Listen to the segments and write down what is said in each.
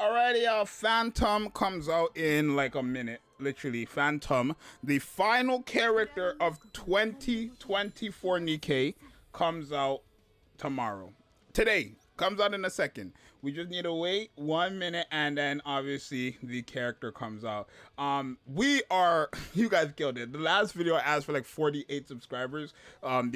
Alrighty, Phantom comes out in like a minute. Literally, Phantom, the final character of 2024 Nikke, comes out tomorrow. Today, comes out in a second. We just need to wait 1 minute, and then obviously the character comes out. You guys killed it. The last video I asked for like 48 subscribers,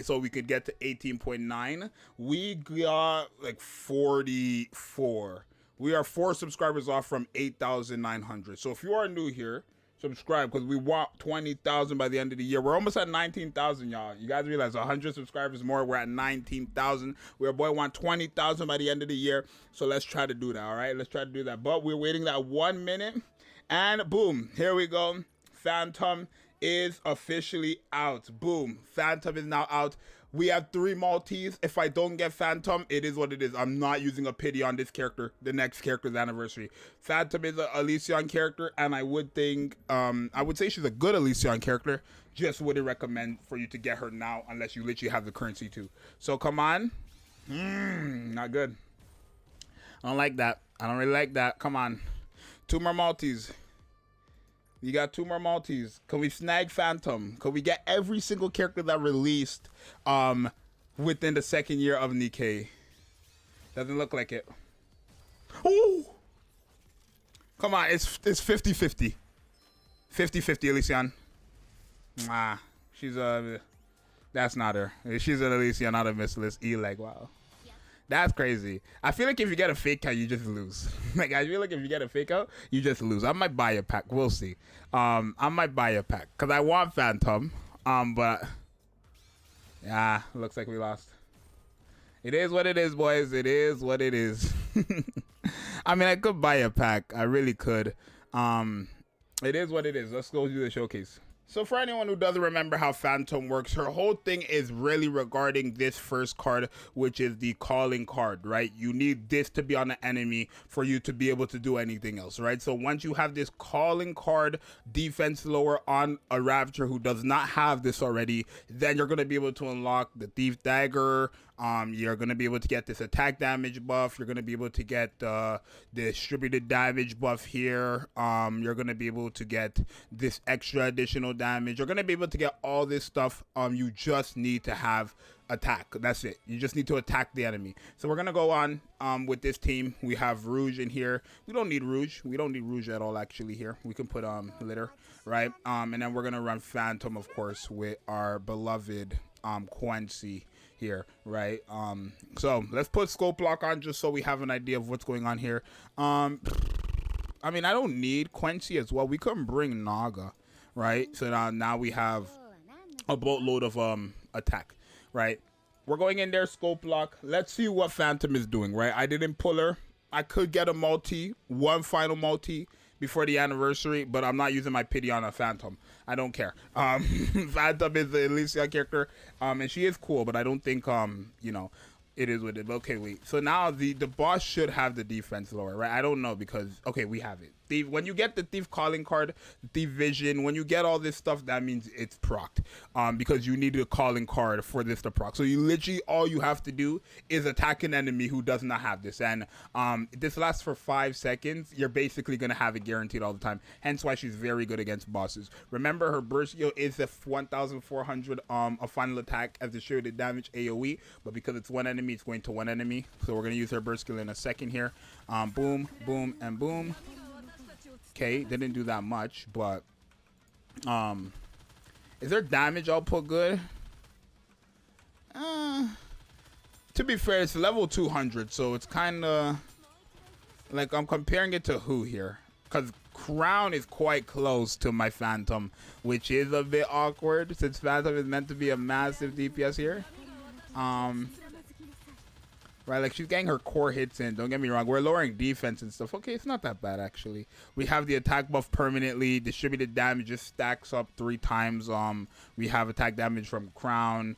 so we could get to 18.9. We got like 44. We are 4 subscribers off from 8,900. So if you are new here, subscribe, because we want 20,000 by the end of the year. We're almost at 19,000, y'all. You guys realize 100 subscribers more, we're at 19,000. Our boy want 20,000 by the end of the year. So let's try to do that, all right? Let's try to do that. But we're waiting that 1 minute, and boom, here we go. Phantom is officially out. Boom, Phantom is now out. We have 3 Maltese. If I don't get Phantom, it is what it is. I'm not using a pity on this character. The next character's anniversary. Phantom is an Elysion character, and I would think, I would say she's a good Elysion character. Just wouldn't recommend for you to get her now unless you literally have the currency too. So come on. Not good. I don't like that. I don't really like that. Come on. 2 more Maltese. You got 2 more Maltese. Can we snag Phantom? Can we get every single character that released within the 2nd year of Nikke? Doesn't look like it. Oh! Come on, it's 50-50. 50-50, Elysion. She's that's not her. She's an Elysion, not a missless E-leg. Wow. That's crazy. I feel like if you get a fake out, you just lose. Like, I feel like if you get a fake out, you just lose. I might buy a pack. We'll see. I might buy a pack because I want Phantom. But yeah, looks like we lost. It is what it is, boys. It is what it is. I mean, I could buy a pack. I really could. It is what it is. Let's go do the showcase. So for anyone who doesn't remember how Phantom works, her whole thing is really regarding this first card, which is the calling card, right? You need this to be on the enemy for you to be able to do anything else, right? So once you have this calling card defense lower on a Rapture who does not have this already, then you're going to be able to unlock the Thief Dagger. You're going to be able to get this attack damage buff. You're going to be able to get the distributed damage buff here. You're going to be able to get this extra additional damage. You're going to be able to get all this stuff. You just need to have attack. That's it. You just need to attack the enemy. So we're going to go on with this team. We have Rouge in here. We don't need Rouge. We don't need Rouge at all, actually, here. We can put Litter, right? And then we're going to run Phantom, of course, with our beloved Quincy here, right? So let's put scope lock on just so we have an idea of what's going on here. I mean, I don't need Quincy as well. We couldn't bring Naga, right? So now we have a boatload of attack, right? We're going in there, scope lock. Let's see what Phantom is doing, right? I didn't pull her. I could get a multi, 1 final multi before the anniversary, but I'm not using my pity on a Phantom. I don't care. Phantom is the Elysion character, and she is cool, but I don't think, you know, it is what it is. Okay, wait. So now the boss should have the defense lower, right? I don't know because, okay, we have it. Thief, when you get the Thief calling card, the Thief vision, when you get all this stuff, that means it's procced, because you need a calling card for this to proc. So you literally, all you have to do is attack an enemy who does not have this. And this lasts for 5 seconds. You're basically going to have it guaranteed all the time. Hence why she's very good against bosses. Remember, her burst skill is a 1,400 a final attack as distributed damage AoE, but because it's one enemy, it's going to one enemy. So we're going to use her burst skill in a second here. Boom, boom, and boom. Okay, didn't do that much, but is their damage output good? To be fair, it's level 200, so it's kind of like I'm comparing it to who here, because Crown is quite close to my Phantom, which is a bit awkward since Phantom is meant to be a massive DPS here. Right, like she's getting her core hits in. Don't get me wrong. We're lowering defense and stuff. Okay, it's not that bad, actually. We have the attack buff permanently. Distributed damage just stacks up 3 times. We have attack damage from Crown.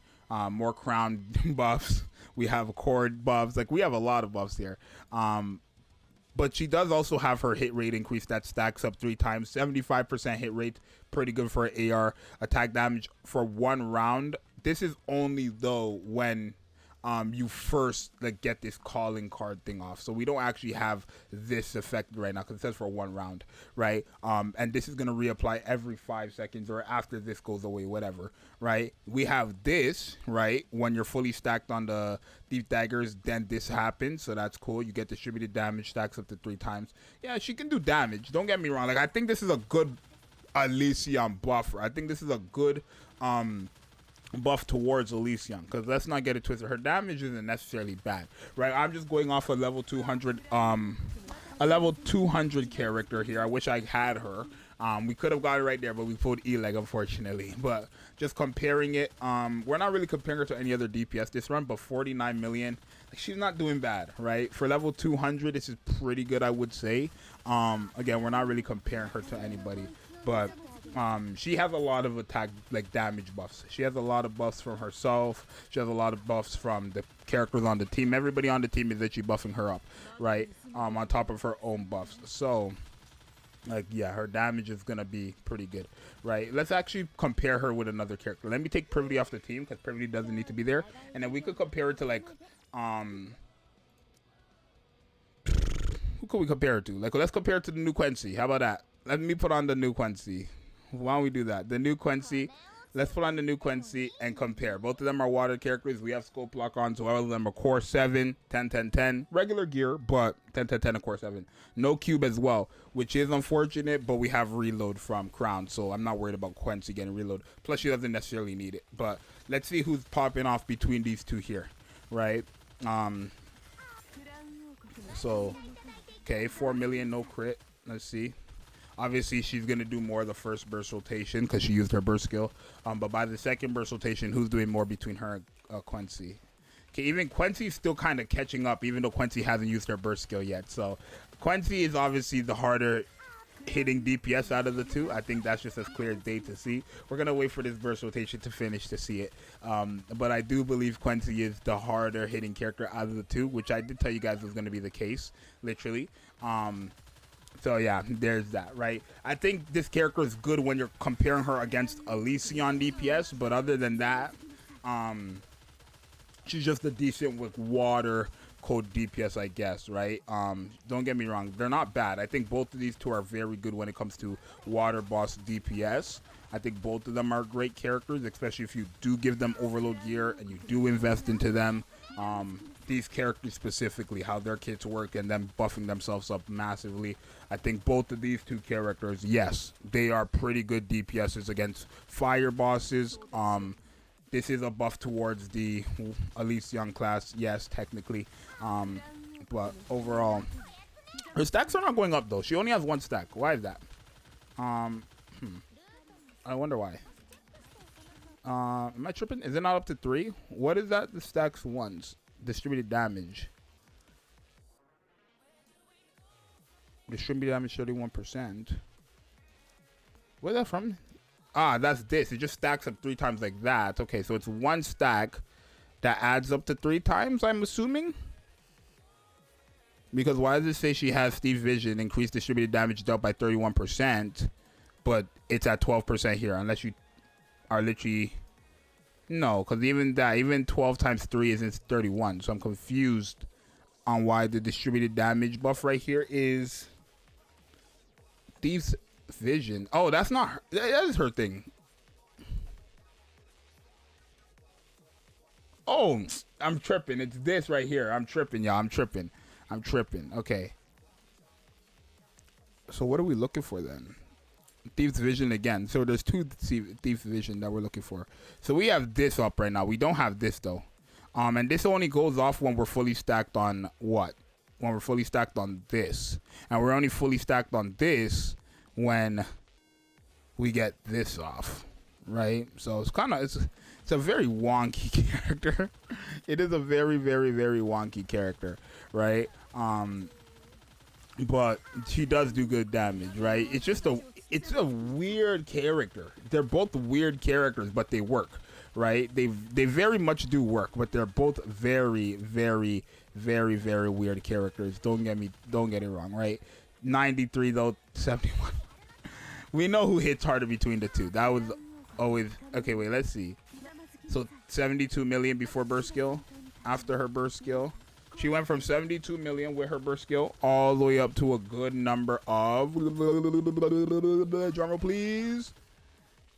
More Crown buffs. We have core buffs. Like, we have a lot of buffs here. But she does also have her hit rate increase that stacks up 3 times. 75% hit rate. Pretty good for AR. Attack damage for 1 round. This is only, though, when you first like get this calling card thing off. So we don't actually have this effect right now because it says for 1 round, right? And this is gonna reapply every 5 seconds or after this goes away, whatever, right? We have this, right? When you're fully stacked on the deep daggers, then this happens, so that's cool. You get distributed damage, stacks up to 3 times. Yeah, she can do damage. Don't get me wrong. Like I think this is a good Elysion buffer. I think this is a good buff towards Elysion, because let's not get it twisted. Her damage isn't necessarily bad, right? I'm just going off a level 200 a level 200 character here. I wish I had her. We could have got it right there, but we pulled E-Leg, unfortunately. But just comparing it, we're not really comparing her to any other DPS this run, but 49 million, she's not doing bad, right? For level 200, this is pretty good, I would say. Again, we're not really comparing her to anybody, but she has a lot of attack, like damage buffs. She has a lot of buffs from herself. She has a lot of buffs from the characters on the team. Everybody on the team is actually buffing her up, right? On top of her own buffs. So, like, yeah, her damage is gonna be pretty good, right? Let's actually compare her with another character. Let me take Privity off the team because Privity doesn't need to be there, and then we could compare it to like, who could we compare it to? Like, let's compare it to the new Quincy. How about that? Let me put on the new Quincy. Why don't we do that? The new Quincy. Let's put on the new Quincy and compare. Both of them are water characters. We have scope lock on, so all of them are core 7, 10, 10, 10. Regular gear, but 10, 10, 10 and core 7. No cube as well, which is unfortunate, but we have reload from Crown, so I'm not worried about Quincy getting reload. Plus, she doesn't necessarily need it. But let's see who's popping off between these two here, right? So, okay, 4 million, no crit. Let's see. Obviously, she's going to do more of the first burst rotation because she used her burst skill. But by the second burst rotation, who's doing more between her and Quincy? Okay, even Quincy's still kind of catching up, even though Quincy hasn't used her burst skill yet. So Quincy is obviously the harder hitting DPS out of the two. I think that's just as clear as day to see. We're going to wait for this burst rotation to finish to see it. But I do believe Quincy is the harder hitting character out of the two, which I did tell you guys was going to be the case, literally. So yeah, there's that, right? I think this character is good when you're comparing her against Elysion DPS, but other than that, she's just a decent with water code DPS, I guess, right? Don't get me wrong, they're not bad. I think both of these two are very good when it comes to water boss DPS. I think both of them are great characters, especially if you do give them overload gear and you do invest into them. These characters specifically, how their kits work and them buffing themselves up massively. I think both of these two characters, yes, they are pretty good DPSs against fire bosses. This is a buff towards the Elysion class, yes, technically. But overall, her stacks are not going up though. She only has 1 stack. Why is that? I wonder why. Am I tripping? Is it not up to 3? What is that? The stacks ones. Distributed damage. Distributed damage 31%. Where's that from? Ah, that's this. It just stacks up 3 times like that. Okay, so it's 1 stack that adds up to 3 times, I'm assuming. Because why does it say she has Steve's Vision, increased distributed damage dealt by 31%, but it's at 12% here, unless you are literally... No, because even that, even 12 times 3 isn't 31. So I'm confused on why the distributed damage buff right here is Thieves Vision. Oh, that's not her. That is her thing. Oh, I'm tripping. It's this right here. I'm tripping, y'all. I'm tripping. Okay. So what are we looking for then? Thieves Vision again. So there's 2 Thieves Vision that we're looking for. So we have this up right now. We don't have this though. And this only goes off when we're fully stacked on what? When we're fully stacked on this. And we're only fully stacked on this when we get this off. Right? So it's kind of, it's a very wonky character. It is a very, very, very wonky character. Right? But she does do good damage, right? It's a weird character. They're both weird characters, but they work, right? They very much do work, but they're both very, very, very, very weird characters. Don't get it wrong, right? 93 though, 71. We know who hits harder between the two. That was always okay. Wait, let's see. So 72 million before burst skill. after her burst skill. She went from 72 million with her burst skill all the way up to a good number of, drumroll please,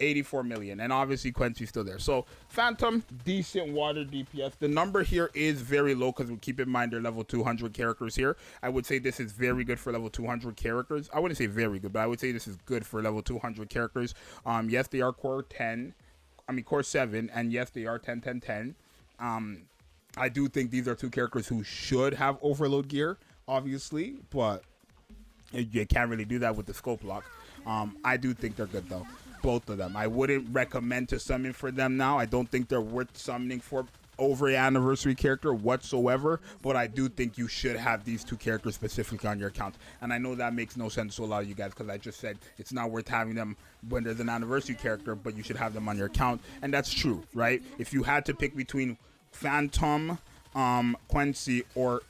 84 million. And obviously Quincy's still there. So Phantom, decent water DPS. The number here is very low because we keep in mind they're level 200 characters here. I would say this is very good for level 200 characters. I wouldn't say very good, but I would say this is good for level 200 characters. Yes, they are core 7, and yes, they are 10. I do think these are two characters who should have overload gear, obviously, but you can't really do that with the scope lock. I do think they're good though, both of them. I wouldn't recommend to summon for them now. I don't think they're worth summoning for over an anniversary character whatsoever, but I do think you should have these two characters specifically on your account. And I know that makes no sense to a lot of you guys because I just said it's not worth having them when there's an anniversary character, but you should have them on your account. And that's true, right? If you had to pick between Phantom, Quincy, or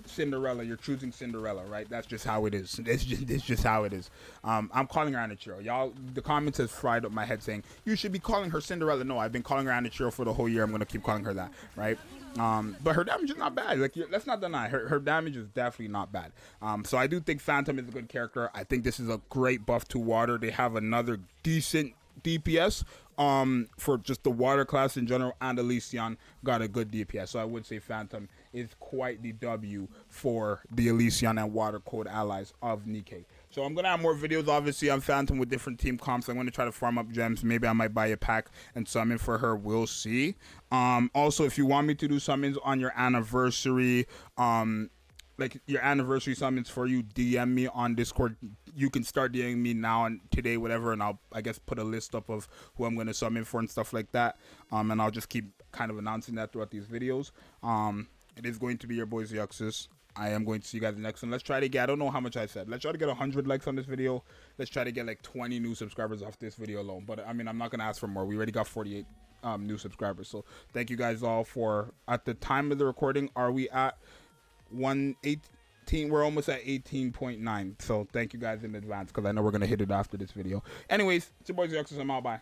Cinderella, you're choosing Cinderella, right? That's just how it is. It's just how it is. I'm calling her Anichiro. Y'all, the comments has fried up my head saying you should be calling her Cinderella. No, I've been calling her Anichiro for the whole year. I'm gonna keep calling her that, right? But her damage is not bad. Like, let's not deny her damage is definitely not bad. So I do think Phantom is a good character. I think this is a great buff to water. They have another decent DPS for just the water class in general, and Elysion got a good DPS. So I would say Phantom is quite the W for the Elysion and water code allies of Nikke. So I'm gonna have more videos obviously on Phantom with different team comps. I'm gonna try to farm up gems. Maybe I might buy a pack and summon for her. We'll see. Also, if you want me to do summons on your anniversary, like your anniversary summons for you, DM me on Discord. You can start DMing me now and today, whatever, and I'll, I guess, put a list up of who I'm going to summon for and stuff like that. And I'll just keep kind of announcing that throughout these videos. It is going to be your boy Zxous. I am going to see you guys in the next one. Let's try to get, I don't know how much I said. Let's try to get 100 likes on this video. Let's try to get like 20 new subscribers off this video alone. But I mean, I'm not going to ask for more. We already got 48 new subscribers. So thank you guys all for, at the time of the recording, are we at 118? We're almost at 18.9. So thank you guys in advance because I know we're going to hit it after this video. Anyways, it's your boy Zxous. I'm out. Bye.